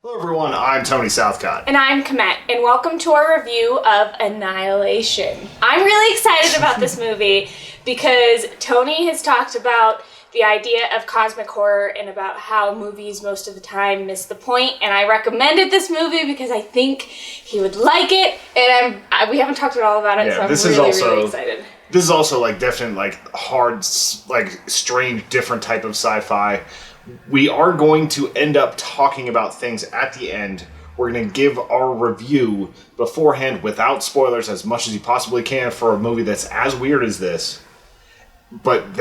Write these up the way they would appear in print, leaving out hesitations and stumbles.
Hello everyone, I'm Tony Southcott. And I'm Komette, and welcome to our review of Annihilation. I'm really excited about this movie because Tony has talked about the idea of cosmic horror and about how movies most of the time miss the point, and I recommended this movie because I think he would like it, and we haven't talked at all about it, so I'm really excited. This is also definitely hard, strange, different type of sci-fi. We are going to end up talking about things at the end. We're going to give our review beforehand without spoilers as much as you possibly can for a movie that's as weird as this. But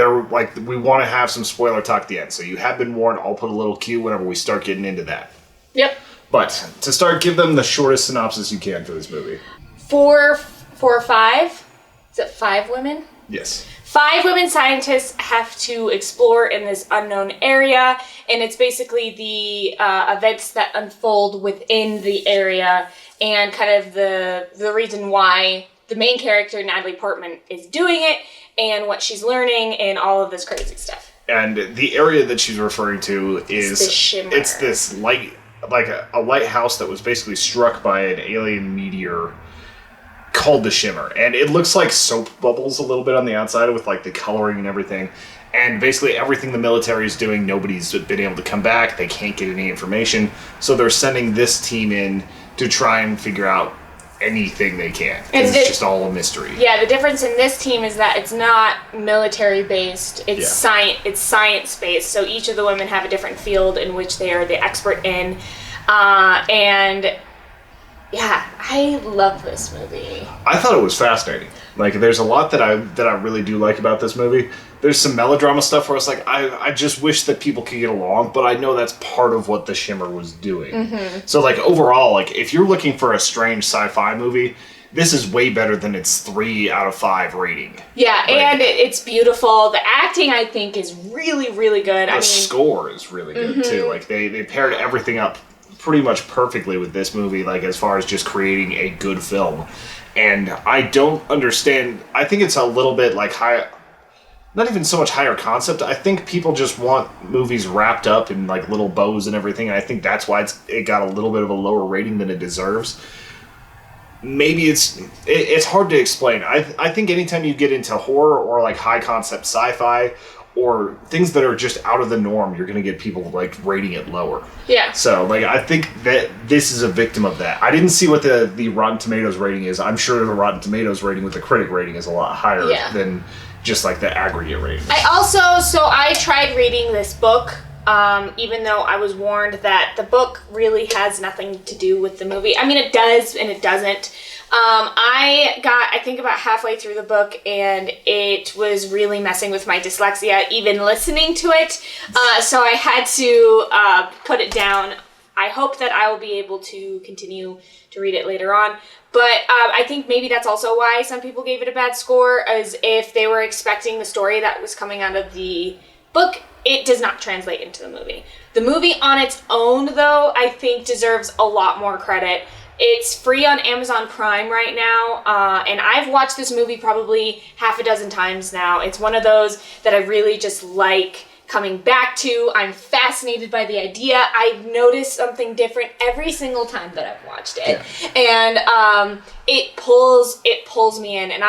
we want to have some spoiler talk at the end. So you have been warned. I'll put a little cue whenever we start getting into that. Yep. But to start, give them the shortest synopsis you can for this movie. Four or five? Is it 5 women? Yes. 5 women scientists have to explore in this unknown area, and it's basically the events that unfold within the area and kind of the reason why the main character, Natalie Portman, is doing it and what she's learning and all of this crazy stuff. And the area that she's referring to is... the Shimmer. It's this a lighthouse that was basically struck by an alien meteor called the Shimmer, and it looks like soap bubbles a little bit on the outside with the coloring and everything, and basically everything the military is doing, nobody's been able to come back, they can't get any information, so they're sending this team in to try and figure out anything they can. It's just all a mystery. Yeah, the difference in this team is that it's not military based, it's science based, so each of the women have a different field in which they are the expert in, and yeah, I love this movie. I thought it was fascinating. There's a lot that I really do like about this movie. There's some melodrama stuff where it's I just wish that people could get along, but I know that's part of what The Shimmer was doing. Mm-hmm. So, overall, if you're looking for a strange sci-fi movie, this is way better than its 3 out of 5 rating. Yeah, and it's beautiful. The acting, I think, is really, really good. The score is really good, too. They paired everything up pretty much perfectly with this movie, as far as just creating a good film. And I don't understand, I think it's a little bit high, not even so much higher concept. I think people just want movies wrapped up in little bows and everything, and I think that's why it got a little bit of a lower rating than it deserves. Maybe it's hard to explain. I think anytime you get into horror or high concept sci-fi or things that are just out of the norm, you're going to get people rating it lower. Yeah. So I think that this is a victim of that. I didn't see what the Rotten Tomatoes rating is. I'm sure the Rotten Tomatoes rating with the critic rating is a lot higher than just the aggregate rating. I tried reading this book, even though I was warned that the book really has nothing to do with the movie. I mean, it does and it doesn't. I got, I think, about halfway through the book, and it was really messing with my dyslexia, even listening to it. So I had to put it down. I hope that I will be able to continue to read it later on. But I think maybe that's also why some people gave it a bad score, as if they were expecting the story that was coming out of the book. It does not translate into the movie. The movie on its own, though, I think deserves a lot more credit. It's free on Amazon Prime right now, and I've watched this movie probably half a dozen times now. It's one of those that I really just like coming back to. I'm fascinated by the idea. I notice something different every single time that I've watched it, and it pulls me in. And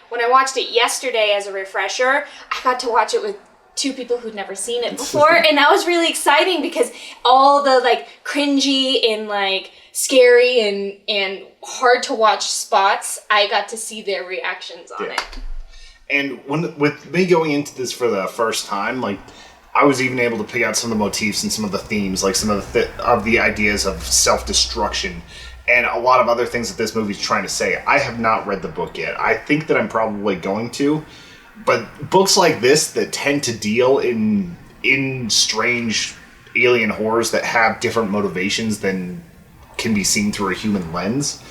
when I watched it yesterday as a refresher, I got to watch it with 2 people who'd never seen it before, and that was really exciting because all the cringy and scary and hard to watch spots, I got to see their reactions on it. And with me going into this for the first time, I was even able to pick out some of the motifs and some of the themes, some of the ideas of self-destruction and a lot of other things that this movie's trying to say. I have not read the book yet. I think that I'm probably going to, but books like this that tend to deal in strange alien horrors that have different motivations than can be seen through a human lens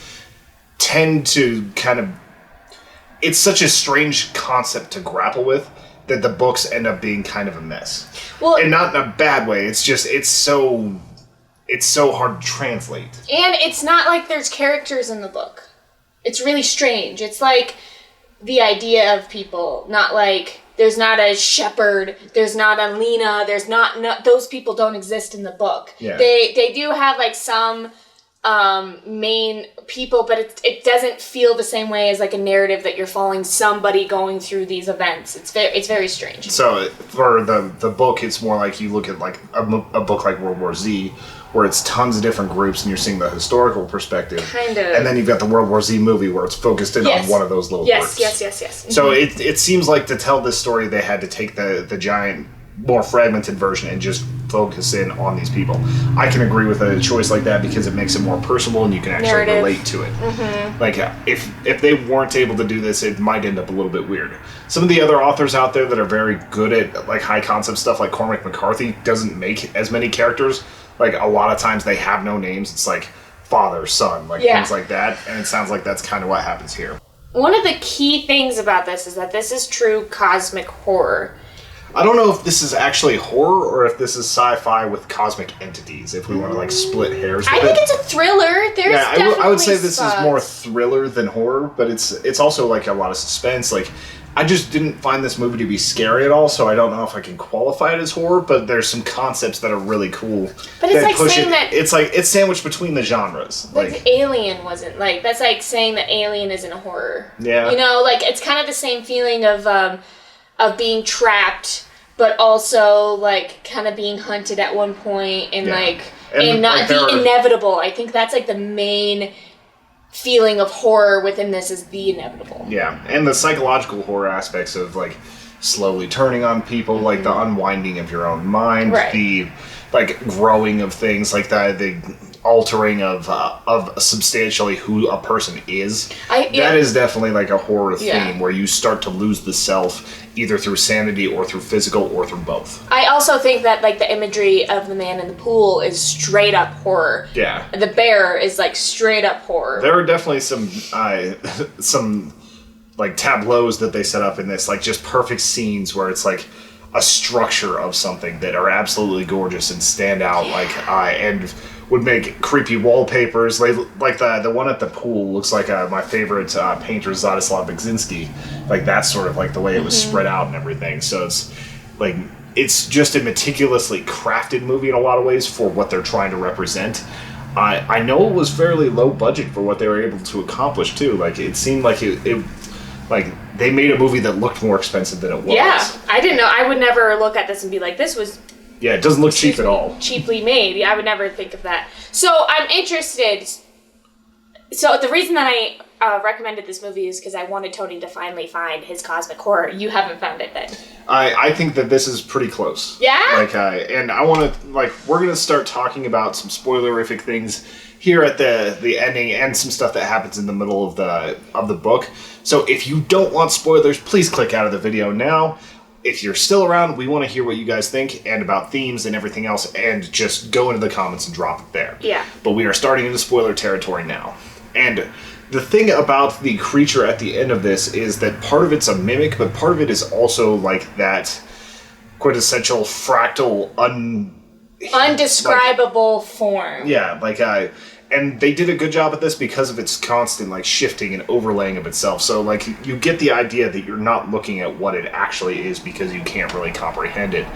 tend to it's such a strange concept to grapple with that the books end up being kind of a mess. Well, and not in a bad way. It's just it's so hard to translate. And it's not like there's characters in the book. It's really strange. It's the idea of people, not there's not a Shepherd, there's not a Lena, there's not, no, those people don't exist in the book. Yeah. They do have like some main people, but it doesn't feel the same way as like a narrative that you're following somebody going through these events. It's very strange. So for the book, it's more like you look at like a book like World War Z, where it's tons of different groups and you're seeing the historical perspective. Kind of. And then you've got the World War Z movie where it's focused in on one of those little groups. Yes. So it seems like to tell this story, they had to take the giant, more fragmented version and just focus in on these people. I can agree with a choice like that because it makes it more personal and you can actually relate to it. Mm-hmm. Like, if they weren't able to do this, it might end up a little bit weird. Some of the other authors out there that are very good at like high concept stuff, like Cormac McCarthy, doesn't make as many characters. Like, a lot of times they have no names. It's like father, son, like things like that. And it sounds like that's kind of what happens here. One of the key things about this is that this is true cosmic horror. I don't know if this is actually horror or if this is sci-fi with cosmic entities, if we want to like split hairs with I think it's a thriller. There's definitely I would say this spots. is more thriller than horror, but it's also like a lot of suspense. Like, I just didn't find this movie to be scary at all, so I don't know if I can qualify it as horror, but there's some concepts that are really cool. But it's like saying that... It's sandwiched between the genres. Like Alien wasn't, like, that's like saying that Alien isn't a horror. Yeah. You know, like, it's kind of the same feeling of being trapped, but also, like, kind of being hunted at one point, and not the inevitable. I think that's, like, the main feeling of horror within this is the inevitable. Yeah, and the psychological horror aspects of, like, slowly turning on people, like the unwinding of your own mind, the, like, growing of things, like the altering of substantially who a person is. That is definitely, like, a horror theme where you start to lose the self, either through sanity or through physical or through both. I also think that, like, the imagery of the man in the pool is straight up horror. Yeah. The bear is, like, straight up horror. There are definitely some like tableaus that they set up in this, like just perfect scenes where it's like a structure of something that are absolutely gorgeous and stand out, and would make creepy wallpapers. Like the one at the pool looks like my favorite painter, Zadislav Beksinski. Like, that's sort of like the way it was spread out and everything. So it's like, it's just a meticulously crafted movie in a lot of ways for what they're trying to represent. I know it was fairly low budget for what they were able to accomplish too. Like, it seemed like it like they made a movie that looked more expensive than it was. Yeah, I didn't know. I would never look at this and be like, this was... Yeah, it doesn't look cheap at all. Cheaply made. I would never think of that. So I'm interested. So the reason that I recommended this movie is because I wanted Tony to finally find his cosmic horror. You haven't found it then. I think that this is pretty close. Yeah? Like, and I want to, like, we're going to start talking about some spoilerific things here at the ending and some stuff that happens in the middle of the book. So if you don't want spoilers, please click out of the video now. If you're still around, we want to hear what you guys think and about themes and everything else, and just go into the comments and drop it there. Yeah. But we are starting into spoiler territory now. And the thing about the creature at the end of this is that part of it's a mimic, but part of it is also like that quintessential fractal undescribable form. Yeah, like and they did a good job at this because of its constant like shifting and overlaying of itself. So like you get the idea that you're not looking at what it actually is because you can't really comprehend it.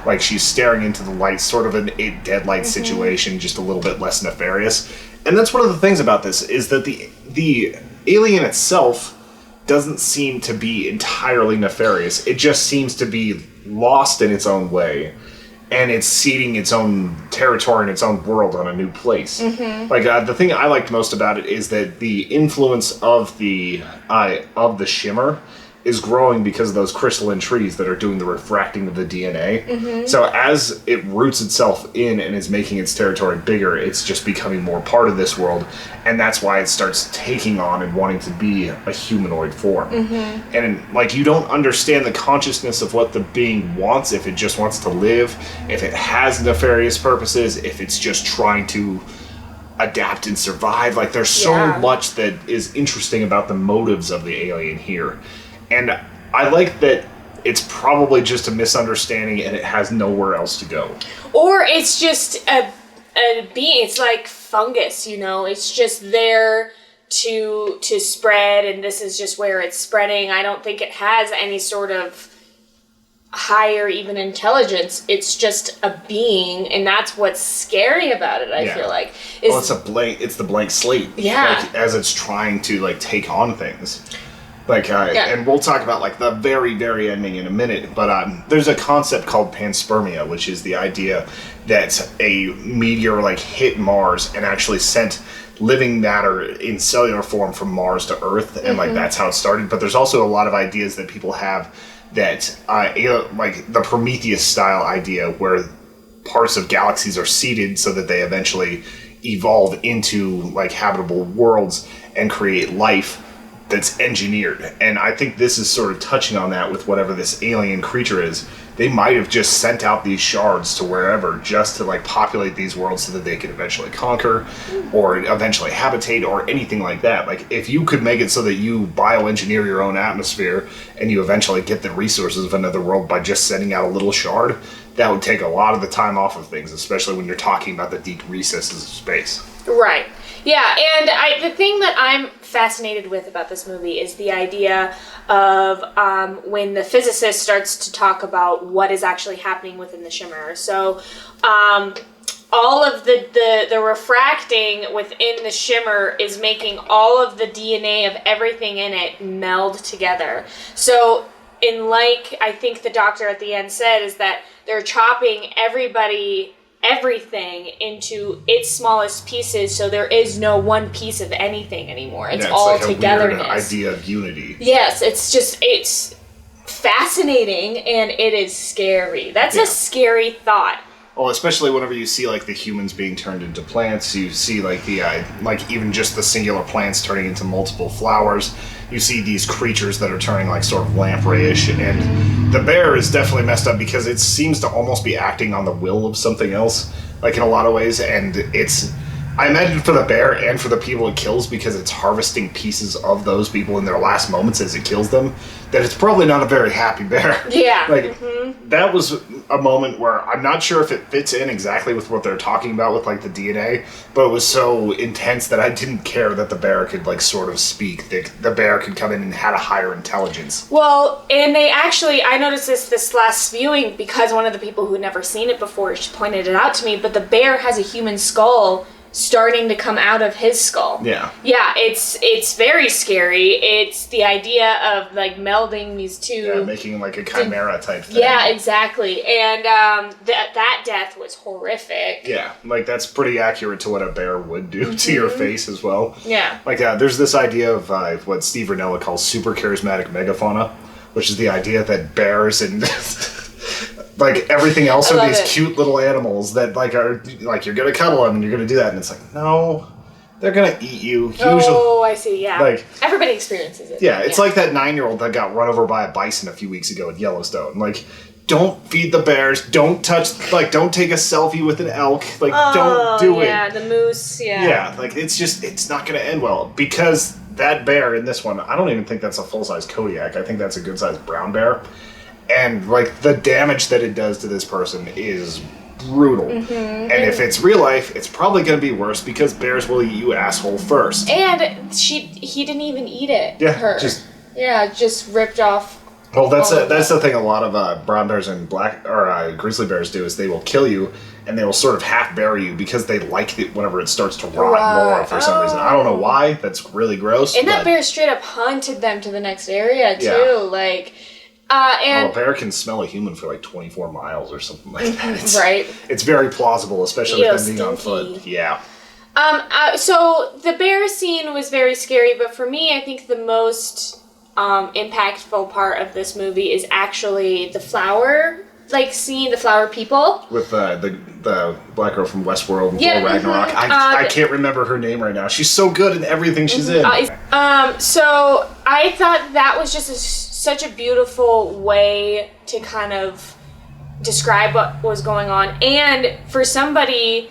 Like, she's staring into the light, sort of an It Dead Light situation, just a little bit less nefarious. And that's one of the things about this, is that the alien itself doesn't seem to be entirely nefarious. It just seems to be lost in its own way. And it's seeding its own territory and its own world on a new place. Like, the thing I liked most about it is that the influence of the Shimmer is growing because of those crystalline trees that are doing the refracting of the DNA. So as it roots itself in and is making its territory bigger, it's just becoming more part of this world, and that's why it starts taking on and wanting to be a humanoid form. And like, you don't understand the consciousness of what the being wants, if it just wants to live, if it has nefarious purposes, if it's just trying to adapt and survive. Like, there's so much that is interesting about the motives of the alien here. And I like that it's probably just a misunderstanding and it has nowhere else to go. Or it's just a being. It's like fungus, you know? It's just there to spread, and this is just where it's spreading. I don't think it has any sort of higher even intelligence. It's just a being, and that's what's scary about it, I feel like. It's the blank slate. Yeah. Like, as it's trying to, like, take on things. Like, and we'll talk about, like, the very, very ending in a minute, but there's a concept called panspermia, which is the idea that a meteor, like, hit Mars and actually sent living matter in cellular form from Mars to Earth, and, like, that's how it started. But there's also a lot of ideas that people have that, like, the Prometheus-style idea, where parts of galaxies are seeded so that they eventually evolve into, like, habitable worlds and create life that's engineered. And I think this is sort of touching on that with whatever this alien creature is. They might have just sent out these shards to wherever just to, like, populate these worlds so that they could eventually conquer or eventually habitate or anything like that. Like, if you could make it so that you bioengineer your own atmosphere and you eventually get the resources of another world by just sending out a little shard, that would take a lot of the time off of things, especially when you're talking about the deep recesses of space. Right. Yeah, and the thing that I'm fascinated with about this movie is the idea of when the physicist starts to talk about what is actually happening within the Shimmer. So all of the refracting within the Shimmer is making all of the DNA of everything in it meld together. So like I think the doctor at the end said, is that they're chopping everything into its smallest pieces, so there is no one piece of anything anymore. It's all like togetherness. A weird idea of unity. Yes, it's fascinating and it is scary. That's a scary thought. Well, especially whenever you see, like, the humans being turned into plants, you see, like, the like, even just the singular plants turning into multiple flowers. You see these creatures that are turning, like, sort of lampreyish, and the bear is definitely messed up because it seems to almost be acting on the will of something else, like, in a lot of ways, and I imagine for the bear and for the people it kills, because it's harvesting pieces of those people in their last moments as it kills them, that it's probably not a very happy bear. Yeah. Like, that was a moment where I'm not sure if it fits in exactly with what they're talking about with, like, the DNA, but it was so intense that I didn't care that the bear could, like, sort of speak. The bear could come in and had a higher intelligence. Well, and they actually, I noticed this last viewing because one of the people who had never seen it before, she pointed it out to me, but the bear has a human skull starting to come out of his skull. Yeah. Yeah, it's very scary. It's the idea of, like, melding these two. Yeah, making, like, a chimera type thing. Yeah, exactly. And that death was horrific. Yeah, like, that's pretty accurate to what a bear would do to your face as well. Yeah. Like, there's this idea of what Steve Rinella calls super charismatic megafauna, which is the idea that bears and like, everything else are these cute little animals that, like, are, like, you're gonna cuddle them and you're gonna do that, and it's like, no, they're gonna eat you. Usually, I see, yeah. Like, everybody experiences it. Yeah, it's like that 9-year-old that got run over by a bison a few weeks ago in Yellowstone. Like, don't feed the bears, don't don't take a selfie with an elk, like, don't do it. Yeah, the moose, Yeah, like, it's not gonna end well, because that bear in this one, I don't even think that's a full-size Kodiak, I think that's a good-sized brown bear. And, like, the damage that it does to this person is brutal. And if it's real life, it's probably going to be worse because bears will eat you asshole first. And he didn't even eat it. Yeah, just ripped off. Well, that's the thing. A lot of brown bears and grizzly bears do is they will kill you and they will sort of half bury you because they like it whenever it starts to rot more for some reason. I don't know why. That's really gross. And that bear straight up hunted them to the next area too. Like. And a bear can smell a human for like 24 miles or something like that. Right. It's very plausible, especially with them being on foot. Yeah. So the bear scene was very scary, but for me, I think the most impactful part of this movie is actually the flower, like seeing the flower people. With the black girl from Westworld, Thor Ragnarok. I can't remember her name right now. She's so good in everything she's in. So I thought that was just such a beautiful way to kind of describe what was going on. And for somebody,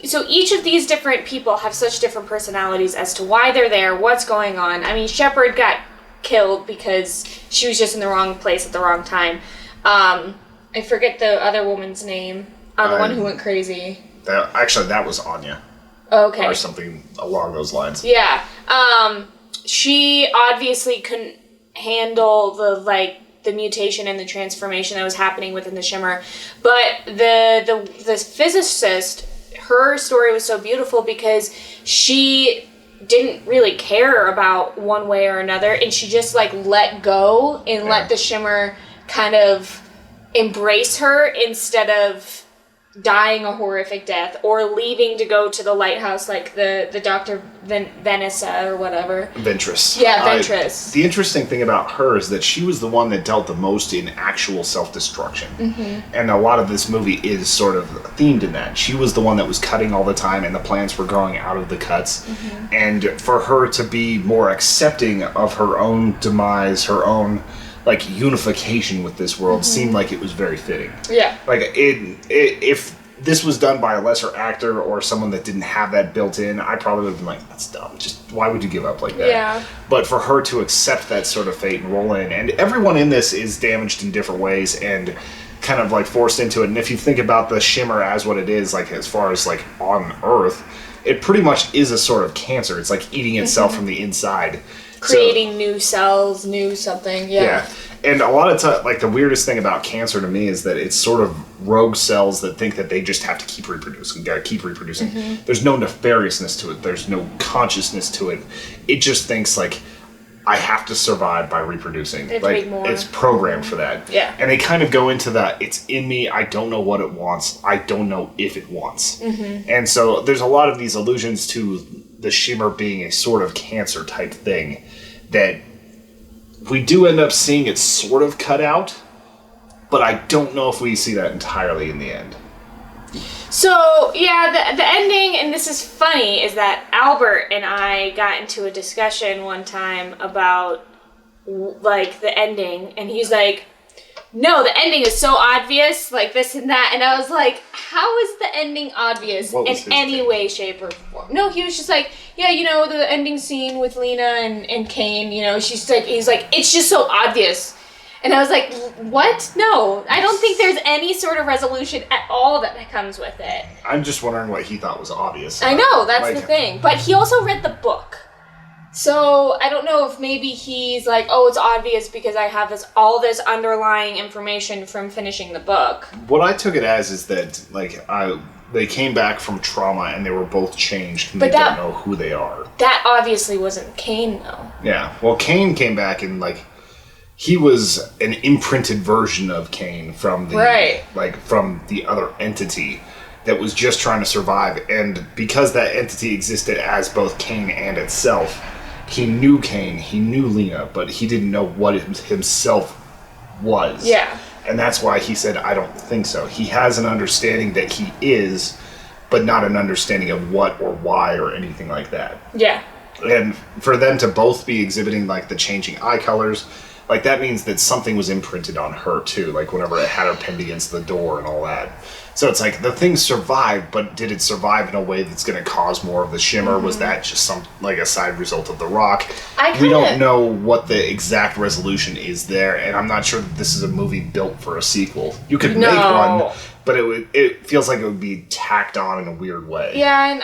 so each of these different people have such different personalities as to why they're there, what's going on. I mean, Shepard got killed because she was just in the wrong place at the wrong time. I forget the other woman's name, the one who went crazy. That was Anya. Okay. Or something along those lines. Yeah. She obviously couldn't handle the, like, the mutation and the transformation that was happening within the Shimmer. But the physicist, her story was so beautiful because she didn't really care about one way or another, and she just like let go and let the Shimmer kind of embrace her instead of dying a horrific death or leaving to go to the lighthouse like the Dr. Venessa or whatever. Ventress. Yeah, Ventress. The interesting thing about her is that she was the one that dealt the most in actual self-destruction. Mm-hmm. And a lot of this movie is sort of themed in that. She was the one that was cutting all the time and the plants were growing out of the cuts. Mm-hmm. And for her to be more accepting of her own demise, her own like unification with this world seemed like it was very fitting. Yeah. Like if this was done by a lesser actor or someone that didn't have that built in, I probably would have been like, that's dumb. Just why would you give up like that? Yeah. But for her to accept that sort of fate and roll in, and everyone in this is damaged in different ways and kind of like forced into it. And if you think about the Shimmer as what it is, like as far as like on Earth, it pretty much is a sort of cancer. It's like eating itself from the inside. Creating new cells, new something, yeah. And a lot of times, like the weirdest thing about cancer to me is that it's sort of rogue cells that think that they just have to keep reproducing, gotta keep reproducing. Mm-hmm. There's no nefariousness to it. There's no consciousness to it. It just thinks like, I have to survive by reproducing. Like it's programmed for that. Yeah. And they kind of go into that, it's in me, I don't know what it wants, I don't know if it wants. Mm-hmm. And so there's a lot of these allusions to the Shimmer being a sort of cancer type thing that we do end up seeing it sort of cut out, but I don't know if we see that entirely in the end. So, yeah, the ending, and this is funny, is that Albert and I got into a discussion one time about, like, the ending, and he's like, no, the ending is so obvious, like this and that, and I was like, how is the ending obvious in any way, shape, or form? No, he was just like, yeah, you know, the ending scene with Lena and Kane, you know, he's like, it's just so obvious. And I was like, what? No, I don't think there's any sort of resolution at all that comes with it. I'm just wondering what he thought was obvious. I know, that's the thing. But he also read the book. So I don't know if maybe he's like, oh, it's obvious because I have all this underlying information from finishing the book. What I took it as is that, like, they came back from trauma and they were both changed and they don't know who they are. That obviously wasn't Kane, though. Yeah, well, Kane came back and, like, he was an imprinted version of Kane from the from the other entity that was just trying to survive. And because that entity existed as both Kane and itself, he knew Kane, he knew Lena, but he didn't know what himself was. Yeah. And that's why he said, I don't think so. He has an understanding that he is, but not an understanding of what or why or anything like that. Yeah. And for them to both be exhibiting, like, the changing eye colors, like, that means that something was imprinted on her, too. Like, whenever it had her pinned against the door and all that. So it's like, the thing survived, but did it survive in a way that's going to cause more of the Shimmer? Mm-hmm. Was that just a side result of the rock? We don't know what the exact resolution is there, and I'm not sure that this is a movie built for a sequel. You could make one, but it feels like it would be tacked on in a weird way. Yeah, and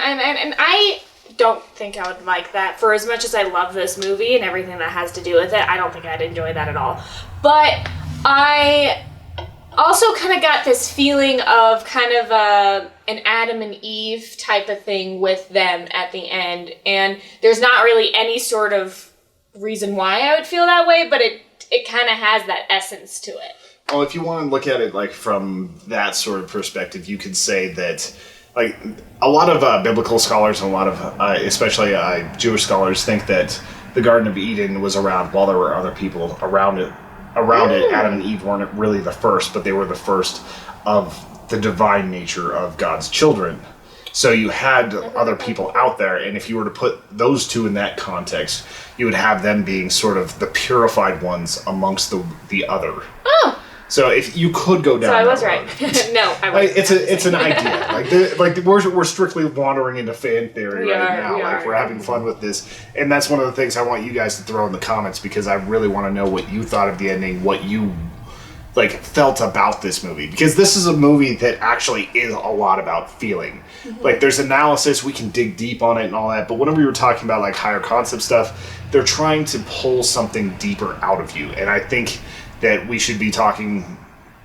I don't think I would like that. For as much as I love this movie and everything that has to do with it, I don't think I'd enjoy that at all. But I also kind of got this feeling of kind of an Adam and Eve type of thing with them at the end. And there's not really any sort of reason why I would feel that way, but it kind of has that essence to it. Well, if you want to look at it like from that sort of perspective, you could say that, like, a lot of biblical scholars and a lot of, especially Jewish scholars, think that the Garden of Eden was around while there were other people around it. Adam and Eve weren't really the first, but they were the first of the divine nature of God's children. So you had other people out there, and if you were to put those two in that context, you would have them being sort of the purified ones amongst the other. Oh! So if you could go down, so I was right. No, I wasn't. It's an idea. Like we're strictly wandering into fan theory now. We're having fun with this, and that's one of the things I want you guys to throw in the comments, because I really want to know what you thought of the ending, what you felt about this movie, because this is a movie that actually is a lot about feeling. Mm-hmm. Like, there's analysis, we can dig deep on it and all that, but whenever we were talking about higher concept stuff, they're trying to pull something deeper out of you, and I think that we should be talking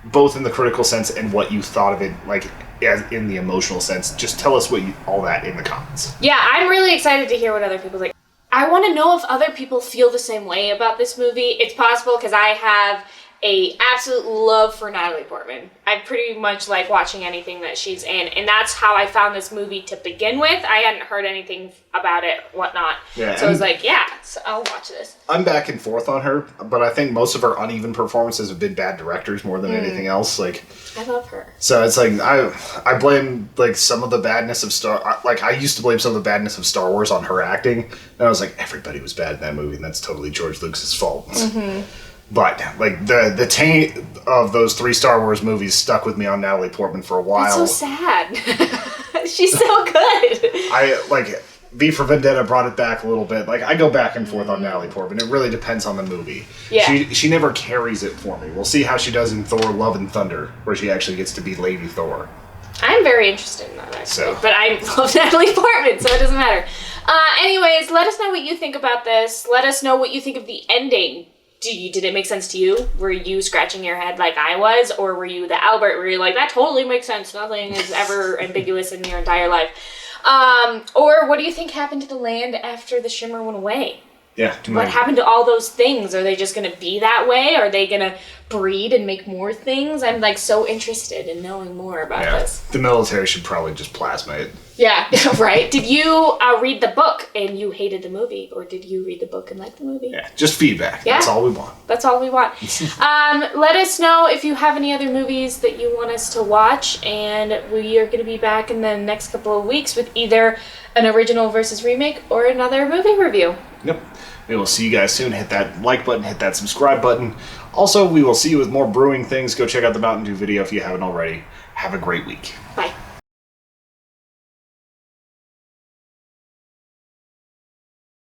both in the critical sense and what you thought of it, like as in the emotional sense. Just tell us all that in the comments. Yeah, I'm really excited to hear what other people think. I want to know if other people feel the same way about this movie. It's possible because I have a absolute love for Natalie Portman. I pretty much like watching anything that she's in, and that's how I found this movie to begin with. I hadn't heard anything about it, whatnot. Yeah, so I was like, yeah, so I'll watch this. I'm back and forth on her, but I think most of her uneven performances have been bad directors more than anything else. Like, I love her. So it's like I blame like some of the badness of I used to blame some of the badness of Star Wars on her acting, and I was like, everybody was bad in that movie, and that's totally George Lucas's fault. But, like, the taint of those 3 Star Wars movies stuck with me on Natalie Portman for a while. That's so sad. She's so good. V for Vendetta brought it back a little bit. Like, I go back and forth on Natalie Portman. It really depends on the movie. Yeah. She never carries it for me. We'll see how she does in Thor Love and Thunder, where she actually gets to be Lady Thor. I'm very interested in that, actually. But I love Natalie Portman, so it doesn't matter. Anyways, let us know what you think about this. Let us know what you think of the ending. Did it make sense to you? Were you scratching your head like I was? Or were you the Albert where you're like, that totally makes sense. Nothing is ever ambiguous in your entire life. Or what do you think happened to the land after the Shimmer went away? Yeah. What happened to all those things? Are they just going to be that way? Are they going to breed and make more things? I'm like so interested in knowing more about this. The military should probably just plasma it. Yeah, right. Did you read the book and you hated the movie? Or did you read the book and like the movie? Yeah, just feedback. Yeah. That's all we want. That's all we want. Let us know if you have any other movies that you want us to watch. And we are going to be back in the next couple of weeks with either an original versus remake or another movie review. Yep. We will see you guys soon. Hit that like button, hit that subscribe button. Also, we will see you with more brewing things. Go check out the Mountain Dew video if you haven't already. Have a great week. Bye.